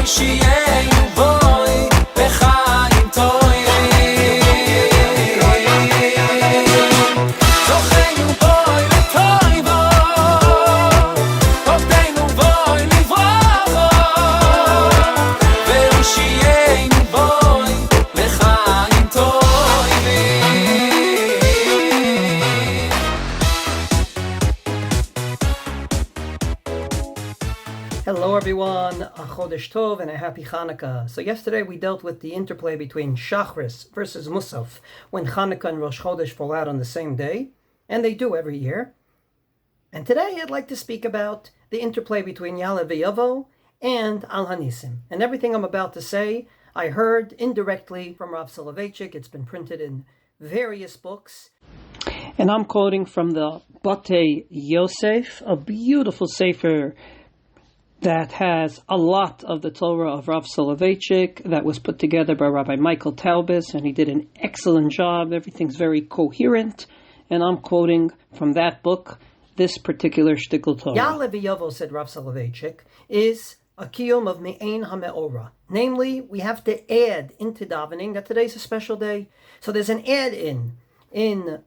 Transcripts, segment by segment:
שיהיה בואי בחיים טובים זוכנו בואי לטויבו עובדנו בואי לברוכו ושיהיה בואי לחיים טובים. Hello everyone, a Chodesh Tov and a happy Chanukah. So yesterday we dealt with the interplay between Shachris versus Musaf, when Chanukah and Rosh Chodesh fall out on the same day, and they do every year. And today I'd like to speak about the interplay between Ya'ale Vayavo and HaNisim. And everything I'm about to say, I heard indirectly from Rav Soloveitchik. It's been printed in various books. And I'm quoting from the Batei Yosef, a beautiful sefer that has a lot of the Torah of Rav Soloveitchik that was put together by Rabbi Michael Taubes, and he did an excellent job. Everything's very coherent, and I'm quoting from that book this particular shtickle Torah. Ya'ale Vayavo, said Rav Soloveitchik, is a kiyum of me'ein ha'me'ora. Namely, we have to add into davening that today's a special day. So there's an add-in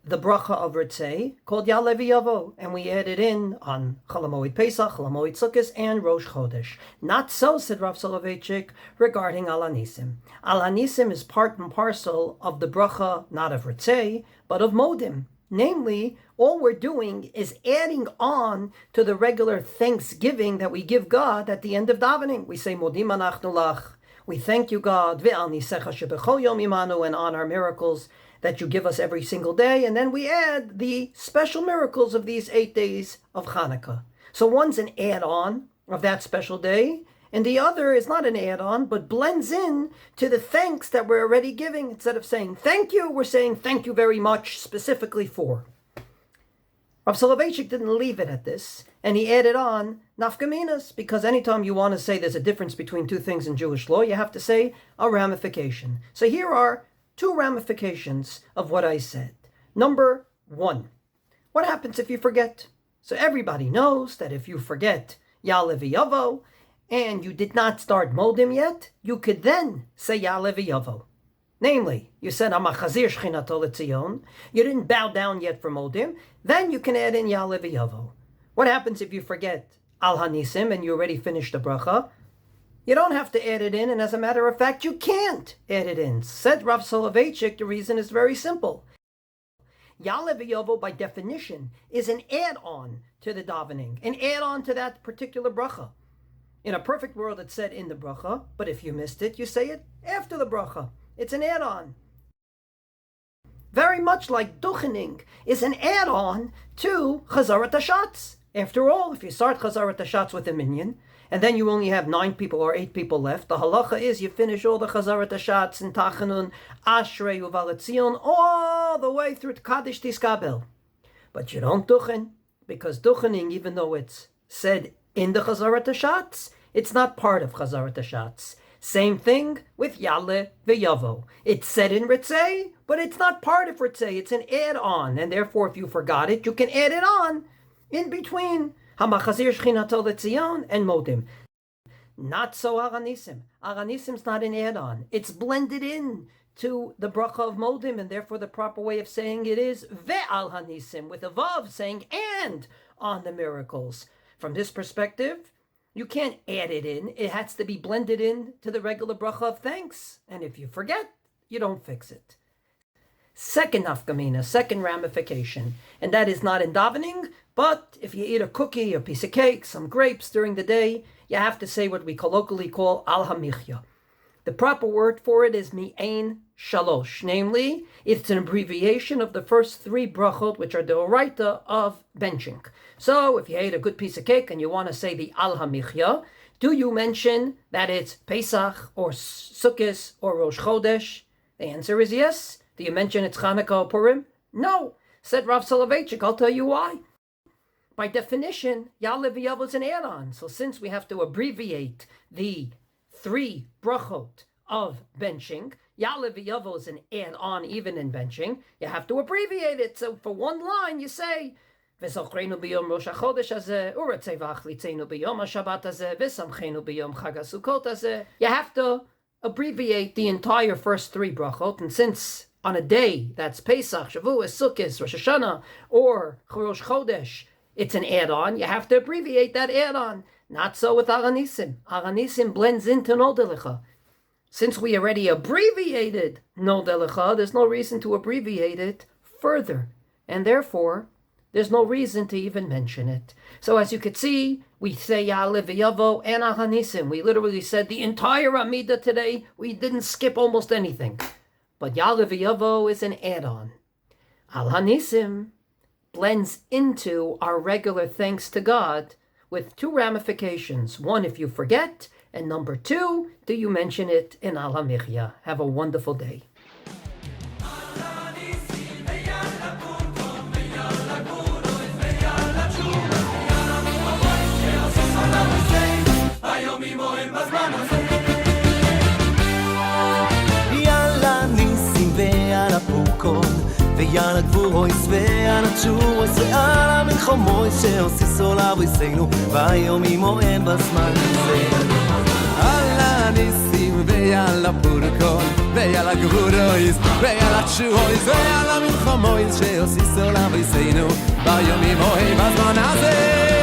the bracha of Ritzei called Ya'ale Vayavo, and we add it in on Cholamoid Pesach, Cholamoid Sukkos, and Rosh Chodesh. Not so, said Rav Soloveitchik, regarding HaNisim. HaNisim is part and parcel of the bracha, not of Ritzei, but of Modim. Namely, all we're doing is adding on to the regular thanksgiving that we give God at the end of davening. We say, Modim anachnu lach. We thank you, God, ve'al nisecha shebechol yom imanu, and on our miracles that you give us every single day, and then we add the special miracles of these 8 days of Chanukah. So one's an add-on of that special day, and the other is not an add-on, but blends in to the thanks that we're already giving. Instead of saying thank you, we're saying thank you very much, specifically for. Rav Soloveitchik didn't leave it at this, and he added on nafkaminas, because anytime you want to say there's a difference between two things in Jewish law, you have to say a ramification. So here are two ramifications of what I said. Number one, what happens if you forget? So everybody knows that if you forget Ya'ale Vayavo and you did not start Modim yet, you could then say Ya'ale Vayavo. Namely, you said Amachazir Shchinato L'Tzion, you didn't bow down yet for Modim, then you can add in Ya'ale Vayavo. What happens if you forget Al HaNisim and you already finished the bracha? You don't have to add it in, and as a matter of fact, you can't add it in. Said Rav Soloveitchik, the reason is very simple. Ya'ale Vayavo, by definition, is an add-on to the davening, an add-on to that particular bracha. In a perfect world, it's said in the bracha, but if you missed it, you say it after the bracha. It's an add-on. Very much like davening is an add-on to Chazarat HaShatz. After all, if you start Chazarat HaShatz with a minyan, and then you only have 9 people or 8 people left, the halacha is you finish all the Chazarat HaShatz and Tachanun, Ashrei Uval Etzion, all the way through to Kaddish Tiskabel. But you don't duchen, because duchening, even though it's said in the Chazarat HaShatz, it's not part of Chazarat HaShatz. Same thing with Ya'ale Vayavo. It's said in Ritzei, but it's not part of Ritzei. It's an add-on, and therefore if you forgot it, you can add it on in between Hamachazir Shchinato L'Tzion and Modim. Not so HaNisim. HaNisim's not an add-on. It's blended in to the bracha of Modim, and therefore the proper way of saying it is ve'al HaNisim, with a vav saying and on the miracles. From this perspective, you can't add it in. It has to be blended in to the regular bracha of thanks. And if you forget, you don't fix it. Second nafkamina, second ramification, and that is not in davening, but if you eat a cookie, a piece of cake, some grapes during the day, you have to say what we colloquially call al hamichya. The proper word for it is mi'ein shalosh, namely, it's an abbreviation of the first 3 brachot, which are the oraita of benching. So if you ate a good piece of cake and you want to say the al hamichya, do you mention that it's Pesach or Sukkos or Rosh Chodesh? The answer is yes. Do you mention it's Chanukah or Purim? No. Said Rav Soloveitchik, I'll tell you why. By definition, Ya'ale Vayavo is an add-on. So since we have to abbreviate the 3 brachot of benching, Ya'ale Vayavo is an add-on even in benching. You have to abbreviate it. So for one line, you say וזוכרנו ביום ראש החודש הזה, ורצה והחליצנו ביום השבת הזה, ושמחנו ביום חג הסוכות הזה. You have to abbreviate the entire first three brachot, and since on a day that's Pesach, Shavuos, Sukkot, Rosh Hashanah, or Rosh Chodesh, it's an add-on, you have to abbreviate that add-on. Not so with HaNisim. HaNisim blends into Nodelecha. Since we already abbreviated Nodelecha, there's no reason to abbreviate it further. And therefore, there's no reason to even mention it. So as you could see, we say Ya'ale, Vayavo, and HaNisim. We literally said the entire Amidah today. We didn't skip almost anything. But Ya'ale, Vayavo is an add-on. HaNisim blends into our regular thanks to God with two ramifications. One, if you forget, and number two, do you mention it in Al HaMichya. Have a wonderful day. יעלה ניסים ועל הפורקון ועל הגבורויס ועל התשורויס ועל המלחמויס שעושיסו לאבויסנו והיומים מועד בזמן הזה. על הניסים ועל הפורקון ועל הגבורויס ועל התשורויס ועל המלחמויס שעושיסו לאבויסנו והיומים מועד בזמן הזה.